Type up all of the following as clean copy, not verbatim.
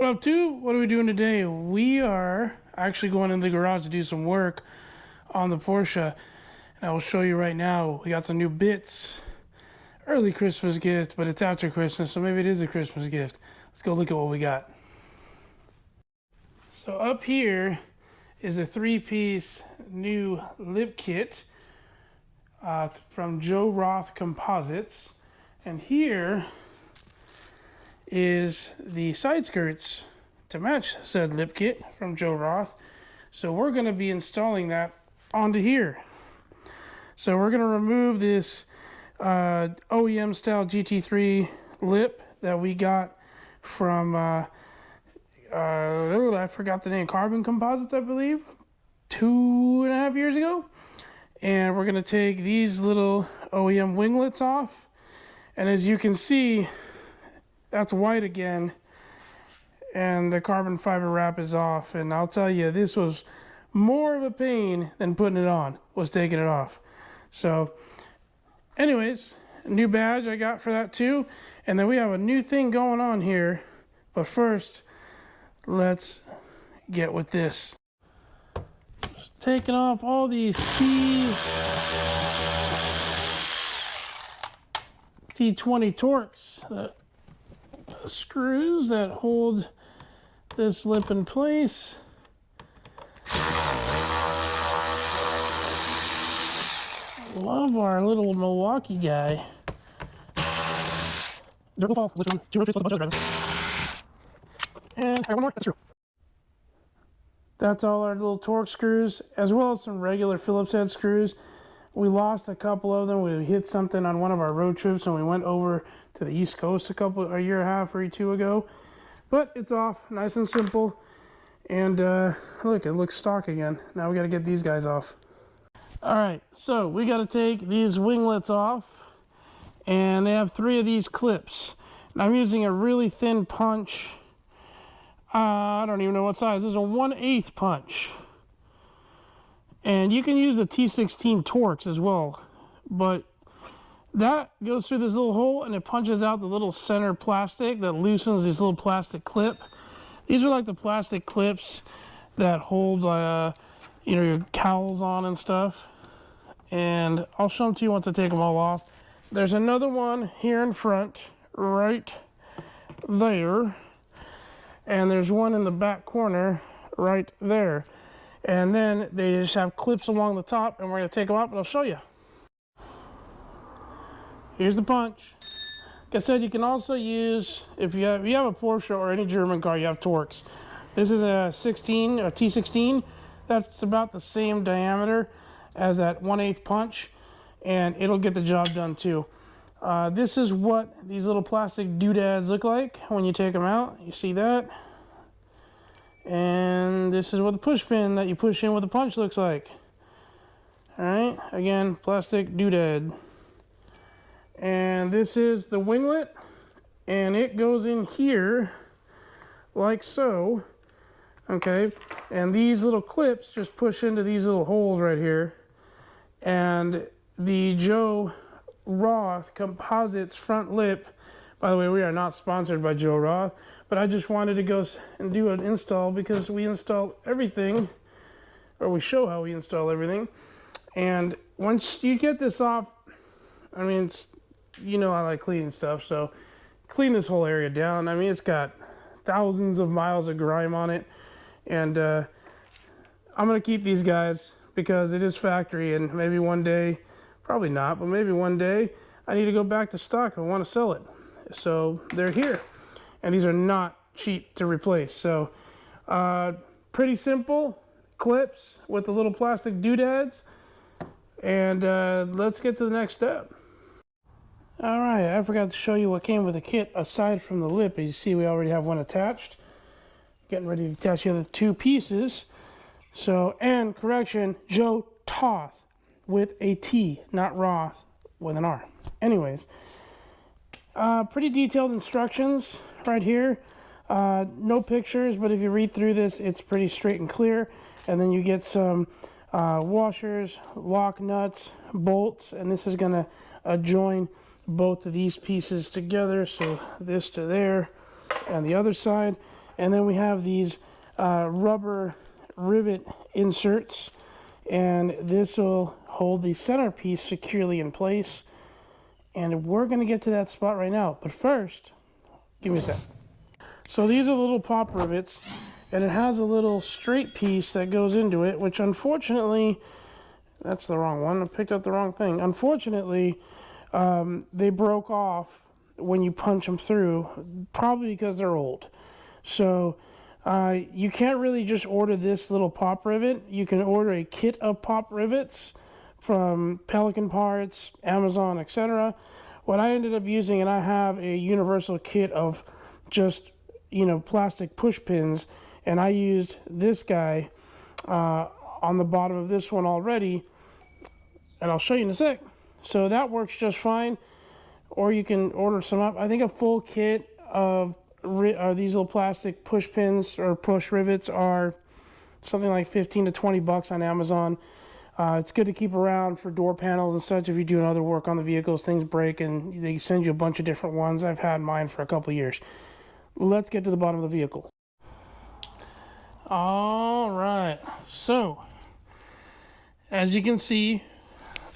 What up, too? What are we doing today? We are actually going in the garage to do some work on the Porsche. And I will show you right now. We got some new bits. Early Christmas gift, but it's after Christmas, so maybe it is a Christmas gift. Let's go look at what we got. So up here is a 3-piece new lip kit from Joe Toth Composites. And here is the side skirts to match said lip kit from Joe Toth. So we're going to be installing that onto here. So we're going to remove this OEM style GT3 lip that we got from I forgot the name, Carbon Composites, I believe, 2.5 years ago. And we're going to take these little OEM winglets off, and as you can see, that's white again, and the carbon fiber wrap is off. And I'll tell you, this was more of a pain than putting it on, was taking it off. So anyways, a new badge I got for that too. And then we have a new thing going on here, but first let's get with this. Just taking off all these T20 Torx screws that hold this lip in place. Love our little Milwaukee guy. And one more, that's true. That's all our little Torx screws, as well as some regular Phillips head screws. We lost a couple of them. We hit something on one of our road trips and we went over to the East Coast a year and a half or two ago. But it's off, nice and simple. And look, it looks stock again. Now we got to get these guys off. All right, so we got to take these winglets off, and they have 3 of these clips. And I'm using a really thin punch. I don't even know what size. This is a 1/8 punch. And you can use the T16 Torx as well, but that goes through this little hole and it punches out the little center plastic that loosens this little plastic clip. These are like the plastic clips that hold your cowls on and stuff. And I'll show them to you once I take them all off. There's another one here in front, right there. And there's one in the back corner right there. And then they just have clips along the top, and we're going to take them off and I'll show you. Here's the punch. Like I said, you can also use, if you have a Porsche or any German car, you have Torx. This is a T16. That's about the same diameter as that 1/8 punch, and it'll get the job done too. This is what these little plastic doodads look like when you take them out. You see that? And this is what the push pin that you push in with the punch looks like. Alright, again, plastic doodad. And this is the winglet, and it goes in here like so. Okay, and these little clips just push into these little holes right here. And the Joe Toth Composites front lip, by the way, we are not sponsored by Joe Toth, but I just wanted to go and do an install because we install everything, or we show how we install everything. And once you get this off, I mean, it's, you know, I like cleaning stuff, so clean this whole area down. I mean, it's got thousands of miles of grime on it, and I'm gonna keep these guys because it is factory, and maybe one day, probably not, but maybe one day I need to go back to stock. I want to sell it, so they're here, and these are not cheap to replace. So pretty simple clips with the little plastic doodads, and let's get to the next step. All right, I forgot to show you what came with the kit aside from the lip. As you see, we already have one attached. Getting ready to attach the other 2 pieces. So, and correction, Joe Toth with a T, not Roth with an R. Anyways, pretty detailed instructions right here. No pictures, but if you read through this, it's pretty straight and clear. And then you get some washers, lock nuts, bolts, and this is going to join both of these pieces together, so this to there and the other side. And then we have these rubber rivet inserts, and this will hold the centerpiece securely in place. And we're going to get to that spot right now. But first, give me a sec. So these are little pop rivets, and it has a little straight piece that goes into it, which unfortunately, that's the wrong one. I picked up the wrong thing. Unfortunately, they broke off when you punch them through, probably because they're old. So you can't really just order this little pop rivet. You can order a kit of pop rivets from Pelican Parts, Amazon, etc. What I ended up using, and I have a universal kit of just, you know, plastic push pins, and I used this guy on the bottom of this one already, and I'll show you in a sec. So that works just fine. Or you can order some up. I think a full kit of these little plastic push pins or push rivets are something like 15 to 20 bucks on Amazon. It's good to keep around for door panels and such if you're doing other work on the vehicles, things break, and they send you a bunch of different ones. I've had mine for a couple of years. Let's get to the bottom of the vehicle. All right, so as you can see,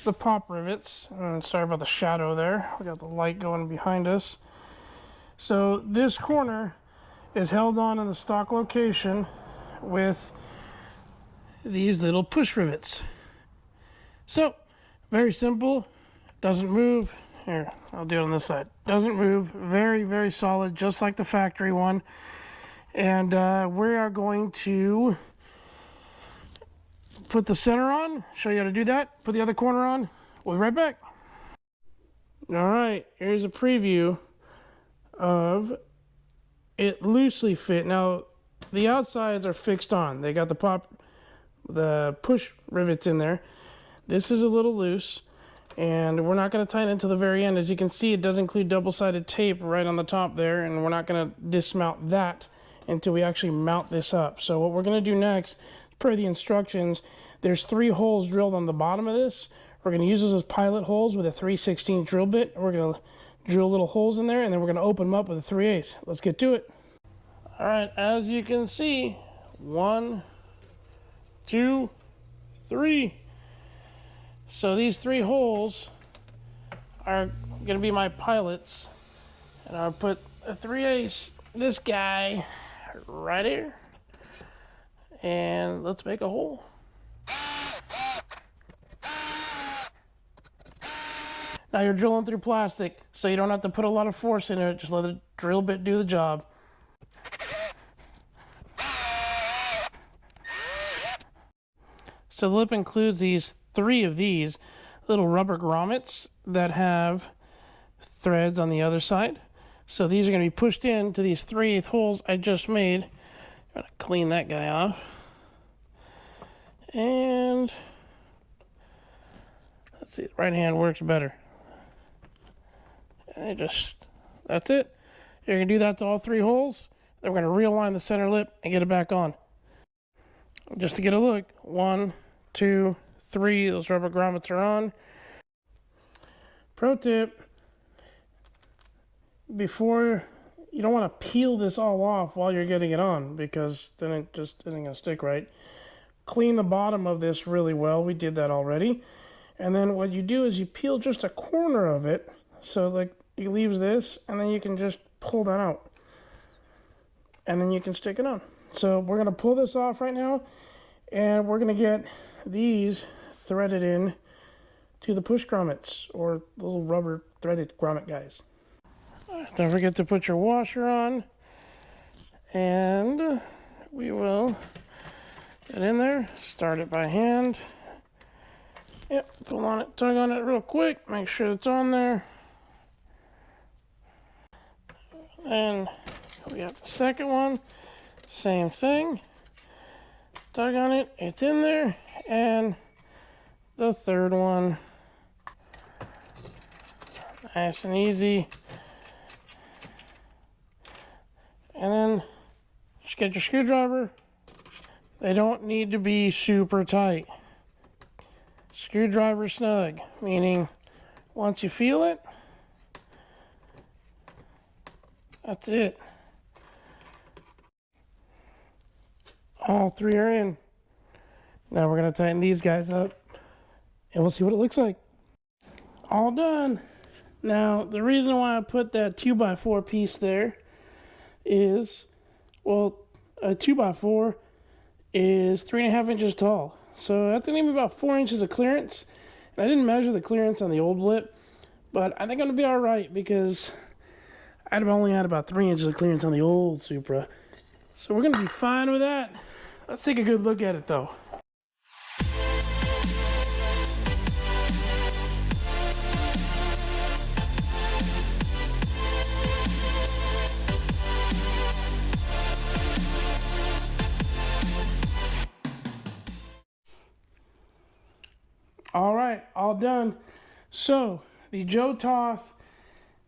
the pop rivets, and sorry about the shadow there, we got the light going behind us. So this corner is held on in the stock location with these little push rivets. So very simple, doesn't move. Here, I'll do it on this side. Doesn't move, very, very solid, just like the factory one. And we are going to put the center on, show you how to do that, put the other corner on. We'll be right back. All right, here's a preview of it loosely fit. Now, the outsides are fixed on. They got the push rivets in there. This is a little loose, and we're not going to tighten it until the very end. As you can see, it does include double-sided tape right on the top there, and we're not going to dismount that until we actually mount this up. So what we're going to do next, per the instructions, there's 3 holes drilled on the bottom of this. We're going to use those as pilot holes with a 3/16 drill bit. We're going to drill little holes in there, and then we're going to open them up with a 3/8. Let's get to it. All right, as you can see, 1, 2, 3. So these 3 holes are going to be my pilots, and I'll put a 3/8, this guy right here, and let's make a hole. Now you're drilling through plastic, so you don't have to put a lot of force in it. Just let the drill bit do the job. So the lip includes 3 of these little rubber grommets that have threads on the other side. So these are going to be pushed into these 3/8 holes I just made. I'm going to clean that guy off. And let's see, the right hand works better. And that's it. You're going to do that to all 3 holes. Then we're going to realign the center lip and get it back on. Just to get a look, 1, 2, 3, those rubber grommets are on. Pro tip, before, you don't want to peel this all off while you're getting it on, because then it just isn't going to stick right. Clean the bottom of this really well. We did that already. And then what you do is you peel just a corner of it, so like it leaves this, and then you can just pull that out. And then you can stick it on. So we're going to pull this off right now, and we're going to get these threaded in to the push grommets, or the little rubber threaded grommet guys. Don't forget to put your washer on, and we will get in there, start it by hand. Yep, pull on it, tug on it real quick, make sure it's on there. And we got the second one, same thing. Tug on it, it's in there. And the third one, nice and easy. And then just get your screwdriver. They don't need to be super tight. Screwdriver snug, meaning once you feel it, that's it. All three are in. Now we're going to tighten these guys up and we'll see what it looks like. All done. Now the reason why I put that 2x4 piece there is, well, a 2x4 is 3.5 inches tall. So that's gonna give me about 4 inches of clearance. And I didn't measure the clearance on the old lip, but I think I'm gonna be all right because I'd have only had about 3 inches of clearance on the old Supra. So we're gonna be fine with that. Let's take a good look at it though. All right, all done. So the Joe Toth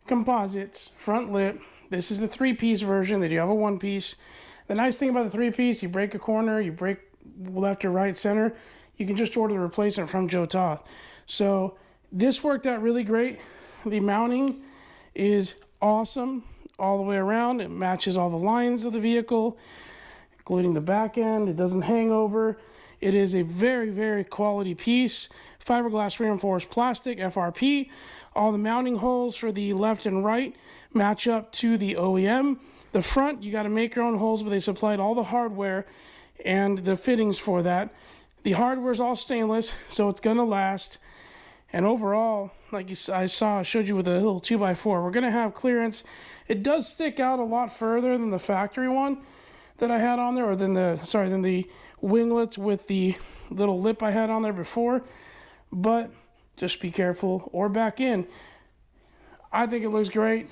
Composites front lip. This is the 3-piece version. They do have a 1-piece. The nice thing about the 3-piece, you break a corner, you break left or right center, you can just order the replacement from Joe Toth. So this worked out really great. The mounting is awesome all the way around. It matches all the lines of the vehicle, including the back end. It doesn't hang over. It is a very, very quality piece. Fiberglass reinforced plastic, FRP. All the mounting holes for the left and right match up to the OEM. The front, you got to make your own holes, but they supplied all the hardware and the fittings for that. The hardware is all stainless, so it's going to last. And overall, like I showed you with a little 2x4, we're going to have clearance. It does stick out a lot further than the factory one that I had on there, or than the winglets with the little lip I had on there before. But just be careful or back in. I think it looks great.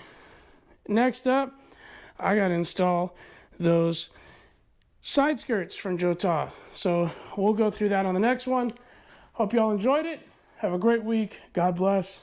Next up, I got to install those side skirts from Joe Toth. So we'll go through that on the next one. Hope y'all enjoyed it. Have a great week. God bless.